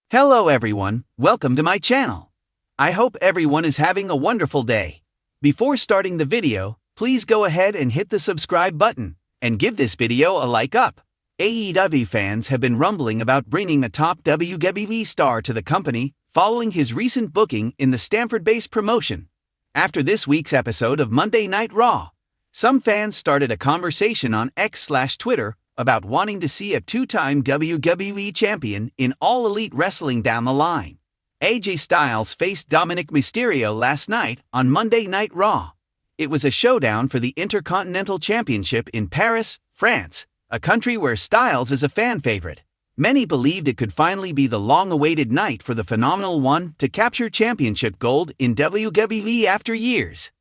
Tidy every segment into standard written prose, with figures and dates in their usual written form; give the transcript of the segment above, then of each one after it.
Hello everyone, welcome to my channel. I hope everyone is having a wonderful day. Before starting the video, please go ahead and hit the subscribe button, and give this video a like up. AEW fans have been rumbling about bringing a top WWE star to the company following his recent booking in the Stamford-based promotion. After this week's episode of Monday Night Raw, some fans started a conversation on X/Twitter about wanting to see a two-time WWE champion in All Elite Wrestling down the line. AJ Styles faced Dominic Mysterio last night on Monday Night Raw. It was a showdown for the Intercontinental Championship in Paris, France, a country where Styles is a fan favorite. Many believed it could finally be the long-awaited night for the Phenomenal One to capture championship gold in WWE after years.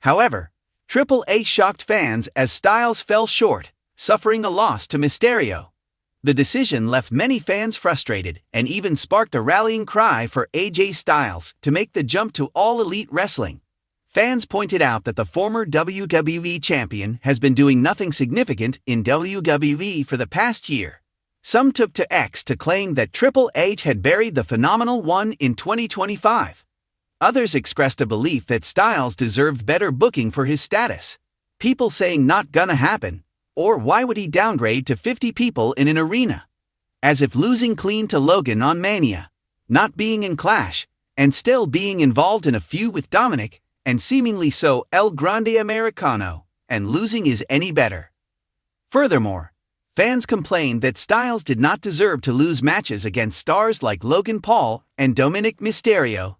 However, Triple H shocked fans as Styles fell short, suffering a loss to Mysterio. The decision left many fans frustrated and even sparked a rallying cry for AJ Styles to make the jump to All Elite Wrestling. Fans pointed out that the former WWE champion has been doing nothing significant in WWE for the past year. Some took to X to claim that Triple H had buried the Phenomenal One in 2025. Others expressed a belief that Styles deserved better booking for his status. People saying not gonna happen, or why would he downgrade to 50 people in an arena? As if losing clean to Logan on Mania, not being in Clash, and still being involved in a feud with Dominic, and seemingly so El Grande Americano, and losing is any better. Furthermore, fans complained that Styles did not deserve to lose matches against stars like Logan Paul and Dominic Mysterio.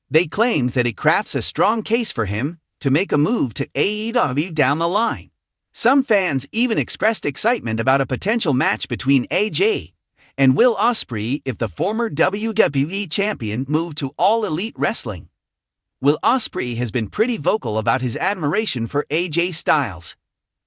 They claimed that it crafts a strong case for him to make a move to AEW down the line. Some fans even expressed excitement about a potential match between AJ and Will Ospreay if the former WWE champion moved to All Elite Wrestling. Will Ospreay has been pretty vocal about his admiration for AJ Styles.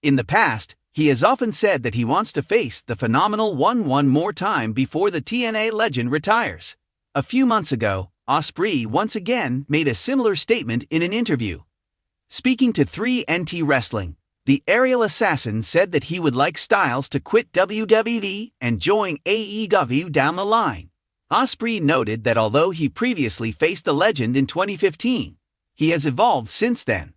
In the past, he has often said that he wants to face the Phenomenal One more time before the TNA legend retires. A few months ago, Ospreay once again made a similar statement in an interview. Speaking to 3NT Wrestling, the aerial assassin said that he would like Styles to quit WWE and join AEW down the line. Ospreay noted that although he previously faced the legend in 2015, he has evolved since then.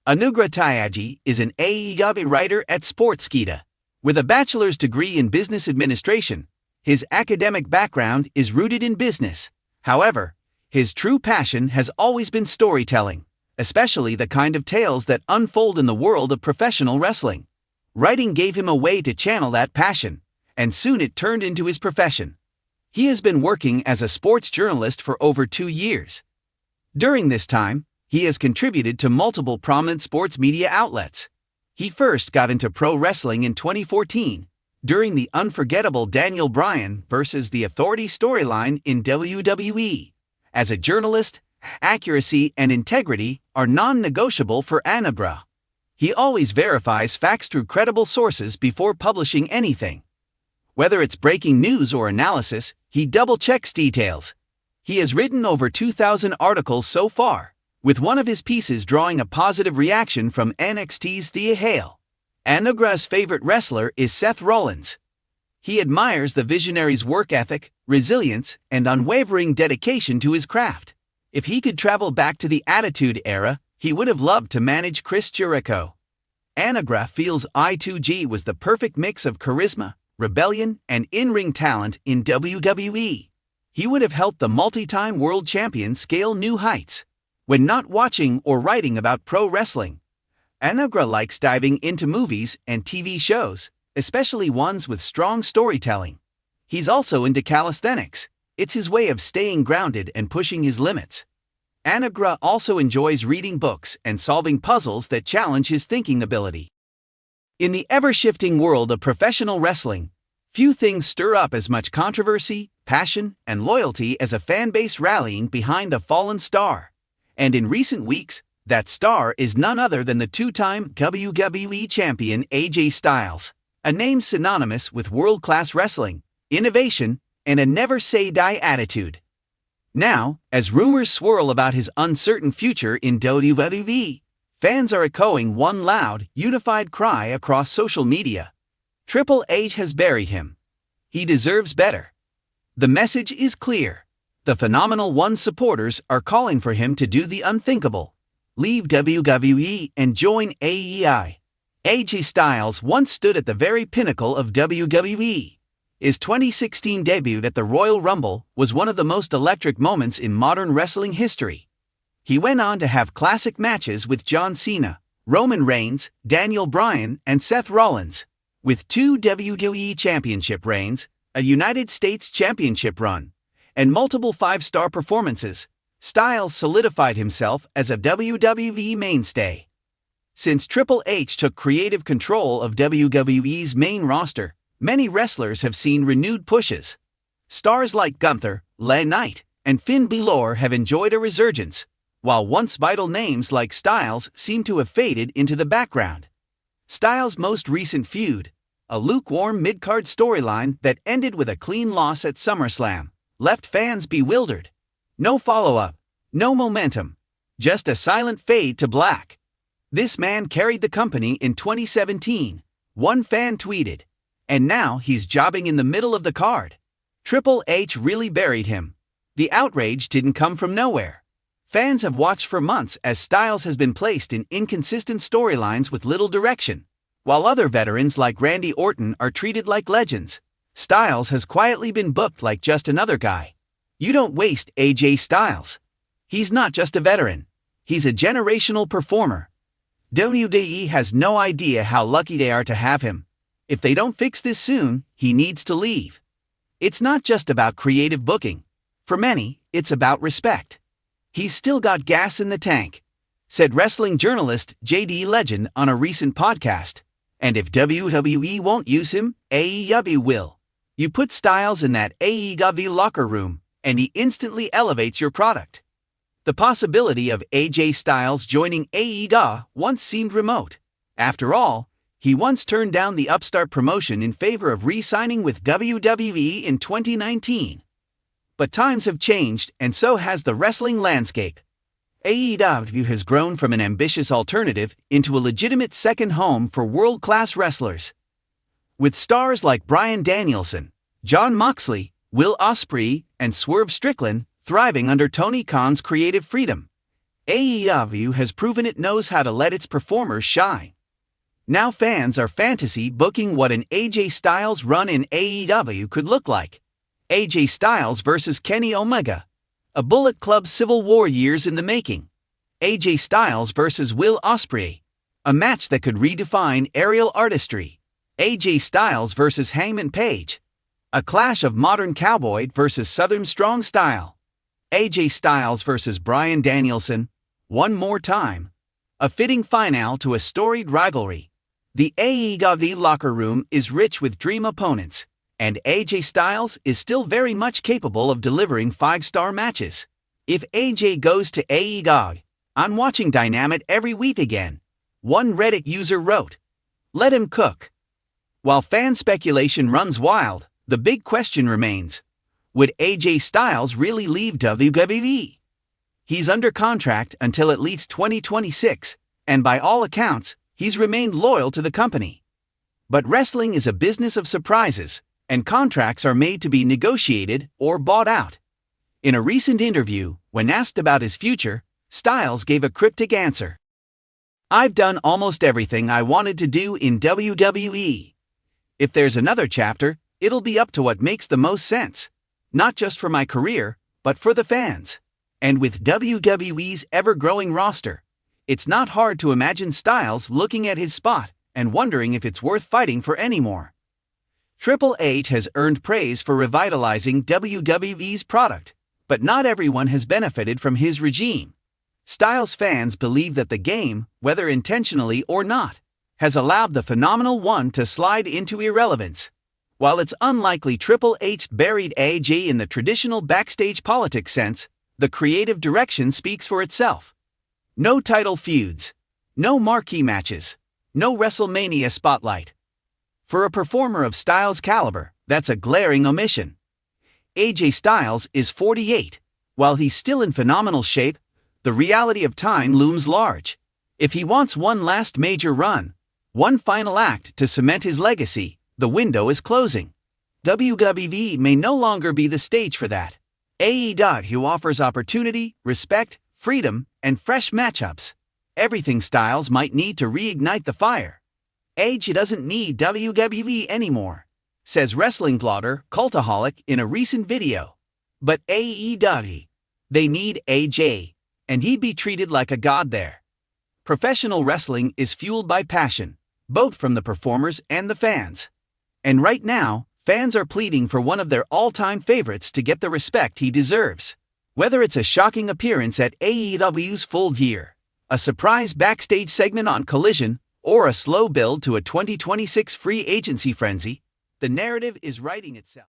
Anugrah Tyagi is an AEW writer at Sportskeeda. With a bachelor's degree in business administration, his academic background is rooted in business. However, his true passion has always been storytelling, especially the kind of tales that unfold in the world of professional wrestling. Writing gave him a way to channel that passion, and soon it turned into his profession. He has been working as a sports journalist for over 2 years. During this time, he has contributed to multiple prominent sports media outlets. He first got into pro wrestling in 2014, during the unforgettable Daniel Bryan vs. The Authority storyline in WWE. As a journalist, accuracy and integrity are non-negotiable for Anugrah. He always verifies facts through credible sources before publishing anything. Whether it's breaking news or analysis, he double-checks details. He has written over 2,000 articles so far, with one of his pieces drawing a positive reaction from NXT's Thea Hale. Anugrah's favorite wrestler is Seth Rollins. He admires the visionary's work ethic, resilience, and unwavering dedication to his craft. If he could travel back to the Attitude Era, he would have loved to manage Chris Jericho. Anugrah feels I2G was the perfect mix of charisma, rebellion, and in-ring talent in WWE. He would have helped the multi-time world champion scale new heights. When not watching or writing about pro wrestling, Anugrah likes diving into movies and TV shows, especially ones with strong storytelling. He's also into calisthenics. It's his way of staying grounded and pushing his limits. Anugrah also enjoys reading books and solving puzzles that challenge his thinking ability. In the ever-shifting world of professional wrestling, few things stir up as much controversy, passion, and loyalty as a fan base rallying behind a fallen star. And in recent weeks, that star is none other than the two-time WWE champion AJ Styles, a name synonymous with world-class wrestling, innovation, and a never-say-die attitude. Now, as rumors swirl about his uncertain future in WWE, fans are echoing one loud, unified cry across social media. Triple H has buried him. He deserves better. The message is clear. The Phenomenal One supporters are calling for him to do the unthinkable. Leave WWE and join AEI. AJ Styles once stood at the very pinnacle of WWE. His 2016 debut at the Royal Rumble was one of the most electric moments in modern wrestling history. He went on to have classic matches with John Cena, Roman Reigns, Daniel Bryan, and Seth Rollins. With 2 WWE Championship reigns, a United States Championship run, and multiple 5-star performances, Styles solidified himself as a WWE mainstay. Since Triple H took creative control of WWE's main roster, many wrestlers have seen renewed pushes. Stars like Gunther, LA Knight, and Finn Balor have enjoyed a resurgence, while once vital names like Styles seem to have faded into the background. Styles' most recent feud, a lukewarm mid-card storyline that ended with a clean loss at SummerSlam, left fans bewildered. No follow-up, no momentum, just a silent fade to black. This man carried the company in 2017, one fan tweeted, and now he's jobbing in the middle of the card. Triple H really buried him. The outrage didn't come from nowhere. Fans have watched for months as Styles has been placed in inconsistent storylines with little direction. While other veterans like Randy Orton are treated like legends, Styles has quietly been booked like just another guy. You don't waste AJ Styles. He's not just a veteran. He's a generational performer. WWE has no idea how lucky they are to have him. If they don't fix this soon, he needs to leave. It's not just about creative booking. For many, it's about respect. He's still got gas in the tank, said wrestling journalist JD Legend on a recent podcast. And if WWE won't use him, AEW will. You put Styles in that AEW locker room, and he instantly elevates your product. The possibility of AJ Styles joining AEW once seemed remote. After all, he once turned down the upstart promotion in favor of re-signing with WWE in 2019. But times have changed, and so has the wrestling landscape. AEW has grown from an ambitious alternative into a legitimate second home for world-class wrestlers. With stars like Bryan Danielson, Jon Moxley, Will Ospreay, and Swerve Strickland thriving under Tony Khan's creative freedom, AEW has proven it knows how to let its performers shine. Now fans are fantasy booking what an AJ Styles run in AEW could look like. AJ Styles versus Kenny Omega. A Bullet Club Civil War years in the making. AJ Styles versus Will Ospreay. A match that could redefine aerial artistry. AJ Styles versus Hangman Page. A clash of modern cowboy versus southern strong style. AJ Styles versus Bryan Danielson. One more time. A fitting finale to a storied rivalry. The AEW locker room is rich with dream opponents, and AJ Styles is still very much capable of delivering 5-star matches. If AJ goes to AEW, I'm watching Dynamite every week again. One Reddit user wrote, "Let him cook." While fan speculation runs wild, the big question remains, would AJ Styles really leave WWE? He's under contract until at least 2026, and by all accounts, he's remained loyal to the company. But wrestling is a business of surprises, and contracts are made to be negotiated or bought out. In a recent interview, when asked about his future, Styles gave a cryptic answer. "I've done almost everything I wanted to do in WWE. If there's another chapter, it'll be up to what makes the most sense, not just for my career, but for the fans." And with WWE's ever-growing roster, it's not hard to imagine Styles looking at his spot and wondering if it's worth fighting for anymore. Triple H has earned praise for revitalizing WWE's product, but not everyone has benefited from his regime. Styles fans believe that the game, whether intentionally or not, has allowed the Phenomenal One to slide into irrelevance. While it's unlikely Triple H buried AJ in the traditional backstage politics sense, the creative direction speaks for itself. No title feuds, no marquee matches, no WrestleMania spotlight. For a performer of Styles' caliber, that's a glaring omission. AJ Styles is 48. While he's still in phenomenal shape, the reality of time looms large. If he wants one last major run, one final act to cement his legacy, the window is closing. WWE may no longer be the stage for that. AEW offers opportunity, respect, freedom, and fresh matchups. Everything Styles might need to reignite the fire. AJ doesn't need WWE anymore, says wrestling vlogger Cultaholic in a recent video. But AEW, they need AJ, and he'd be treated like a god there. Professional wrestling is fueled by passion, both from the performers and the fans. And right now, fans are pleading for one of their all-time favorites to get the respect he deserves. Whether it's a shocking appearance at AEW's Full Gear, a surprise backstage segment on Collision, or a slow build to a 2026 free agency frenzy, the narrative is writing itself.